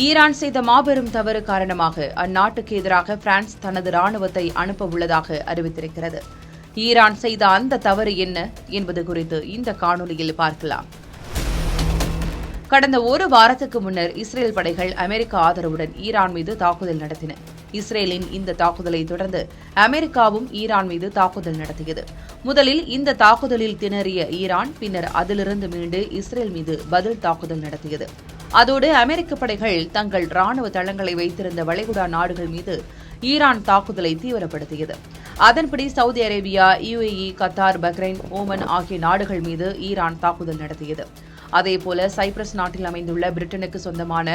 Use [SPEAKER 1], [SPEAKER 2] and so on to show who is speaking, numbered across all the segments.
[SPEAKER 1] Iran செய்த மாபெரும் தவறு காரணமாக அந்நாட்டுக்கு எதிராக பிரான்ஸ் தனது ராணுவத்தை அனுப்ப உள்ளதாக அறிவித்திருக்கிறது. ஈரான் செய்த அந்த தவறு என்ன என்பது குறித்து இந்த காணொலியில் பார்க்கலாம். கடந்த ஒரு வாரத்துக்கு முன்னர் இஸ்ரேல் படைகள் அமெரிக்க ஆதரவுடன் ஈரான் மீது தாக்குதல் நடத்தின. இஸ்ரேலின் இந்த தாக்குதலை தொடர்ந்து அமெரிக்காவும் ஈரான் மீது தாக்குதல் நடத்தியது. முதலில் இந்த தாக்குதலில் திணறிய ஈரான் பின்னர் அதிலிருந்து மீண்டு இஸ்ரேல் மீது பதில் தாக்குதல் நடத்தியது. அதோடு அமெரிக்க படைகள் தங்கள் ராணுவ தளங்களை வைத்திருந்த வளைகுடா நாடுகள் மீது ஈரான் தாக்குதலை தீவிரப்படுத்தியது. அதன்படி Saudi Arabia, UAE, Qatar, Bahrain, Oman ஆகிய நாடுகள் மீது ஈரான் தாக்குதல் நடத்தியது. அதேபோல சைப்ரஸ் நாட்டில் அமைந்துள்ள பிரிட்டனுக்கு சொந்தமான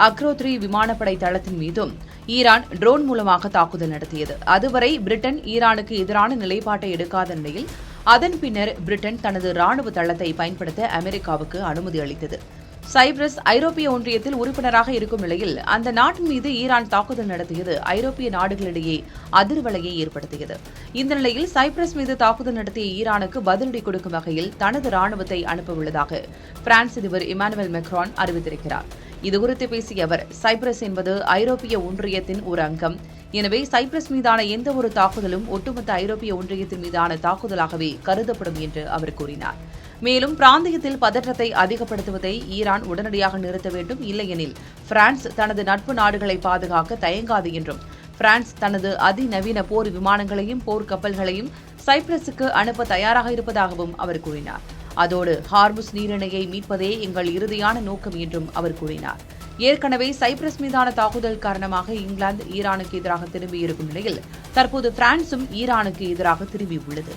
[SPEAKER 1] அக்ரோ 3 விமானப்படை தளத்தின் மீதும் ஈரான் ட்ரோன் மூலமாக தாக்குதல் நடத்தியது. அதுவரை பிரிட்டன் ஈரானுக்கு எதிரான நிலைப்பாட்டை எடுக்காத நிலையில் அதன் பின்னர் பிரிட்டன் தனது ராணுவ தளத்தை பயன்படுத்த அமெரிக்காவுக்கு அனுமதி அளித்தது. சைப்ரஸ் ஐரோப்பிய ஒன்றியத்தில் உறுப்பினராக இருக்கும் நிலையில் அந்த நாட்டின் மீது ஈரான் தாக்குதல் நடத்தியது ஐரோப்பிய நாடுகளிடையே அதிர்வலையை ஏற்படுத்தியது. இந்த நிலையில் சைப்ரஸ் மீது தாக்குதல் நடத்திய ஈரானுக்கு பதிலடி கொடுக்கும் வகையில் தனது ராணுவத்தை அனுப்பவுள்ளதாக பிரான்ஸ் அதிபர் இமானுவேல் மெக்ரான் அறிவித்திருக்கிறார். இதுகுறித்து பேசிய அவர், சைப்ரஸ் என்பது ஐரோப்பிய ஒன்றியத்தின் ஒரு அங்கம். எனவே சைப்ரஸ் மீதான எந்தவொரு தாக்குதலும் ஒட்டுமொத்த ஐரோப்பிய ஒன்றியத்தின் மீதான தாக்குதலாகவே கருதப்படும் என்று அவர் கூறினார். மேலும் பிராந்தியத்தில் பதற்றத்தை அதிகப்படுத்துவதை ஈரான் உடனடியாக நிறுத்த வேண்டும், இல்லையெனில் பிரான்ஸ் தனது நட்பு நாடுகளை பாதுகாக்க தயங்காது என்றும், பிரான்ஸ் தனது அதிநவீன போர் விமானங்களையும் போர் கப்பல்களையும் சைப்ரஸுக்கு அனுப்ப தயாராக இருப்பதாகவும் அவர் கூறினார். அதோடு ஹார்முஸ் நீரிணையை மீட்பதே எங்கள் இறுதியான நோக்கம் என்றும் அவர் கூறினார். ஏற்கனவே சைப்ரஸ் மீதான தாக்குதல் காரணமாக இங்கிலாந்து ஈரானுக்கு எதிராக திரும்பியிருக்கும் நிலையில் தற்போது பிரான்சும் ஈரானுக்கு எதிராக திரும்பியுள்ளது.